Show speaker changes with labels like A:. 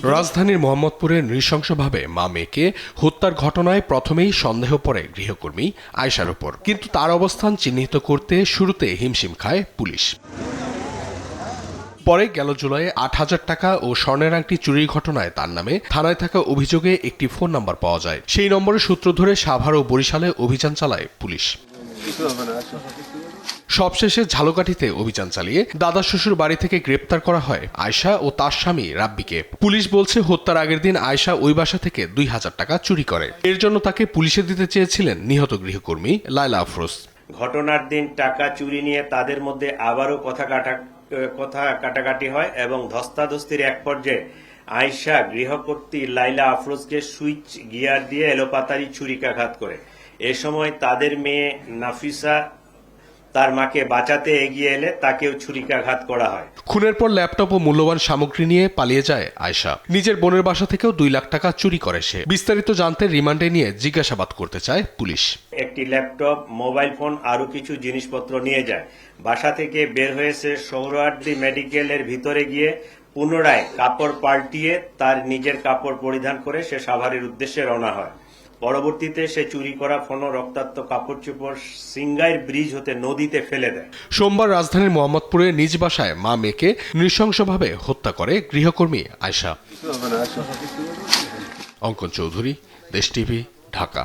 A: রাজধানীর মোহাম্মদপুরে নৃশংসভাবে মা মেয়েকে হত্যার ঘটনায় প্রথমেই সন্দেহ পড়ে গৃহকর্মী আয়েশার উপর, কিন্তু তার অবস্থান চিহ্নিত করতে শুরুতে হিমশিম খায় পুলিশ। পরে গেল জুলাইয়ে ৮,০০০ টাকা ও স্বর্ণের আংটি চুরির ঘটনায় তার নামে থানায় থাকা অভিযোগে একটি ফোন নাম্বার পাওয়া যায়। সেই নম্বরের সূত্র ধরে সাভার ও বরিশালে অভিযান চালায় পুলিশ। সবশেষে ঝালকাঠিতে অভিযান চালিয়ে দাদা শ্বশুর বাড়ি থেকে গ্রেপ্তার করা হয় আয়েশা ও তার স্বামী রাব্বিকে। পুলিশ বলছে হত্যার আগের দিন আয়েশা ওই বাসা থেকে ২,০০০ টাকা চুরি করে। এর জন্য তাকে পুলিশে দিতে চেয়েছিলেন নিহত গৃহকর্মী লায়লা আফরোজ।
B: ঘটনার দিন টাকা চুরি নিয়ে তাদের মধ্যে আবারও কথা কাটাকাটি হয় এবং ধস্তাধস্তির এক পর্যায়ে আয়েশা গৃহকর্ত্রী লায়লা আফরোজকে সুইচ গিয়ার দিয়ে এলোপাতাড়ি ছুরিকাঘাত করে। এ সময় তাদের মেয়ে নাফিসা তার মাকে বাঁচাতে এগিয়ে এলে তাকেও ছুরিকাঘাত করা হয়।
A: খুনের পর ল্যাপটপ ও মূল্যবান সামগ্রী নিয়ে পালিয়ে যায় আয়েশা। নিজের বোনের বাসা থেকেও ২ লাখ টাকা চুরি করে সে। বিস্তারিত জানতে রিমান্ডে নিয়ে জিজ্ঞাসাবাদ করতে চায় পুলিশ।
B: একটি ল্যাপটপ, মোবাইল ফোন, আরো কিছু জিনিসপত্র নিয়ে যায়। বাসা থেকে বের হয়েছে সোহরাওয়ার্দী মেডিকেলের ভিতরে গিয়ে পুনরায় কাপড় পাল্টিয়ে তার নিজের কাপড় পরিধান করে সে সাভারের উদ্দেশ্যে রওনা হয়। পরবর্তীতে সে চুরি করা ফোন, রক্তাক্ত কাপড় চোপড় সিঙ্গাইর ব্রিজ হতে নদীতে ফেলে দেয়।
A: সোমবার রাজধানীর মোহাম্মদপুরে নিজ বাসায় মা মেয়েকে নৃশংসভাবে হত্যা করে গৃহকর্মী আয়েশা। অঙ্কন চৌধুরী, দেশ টিভি, ঢাকা।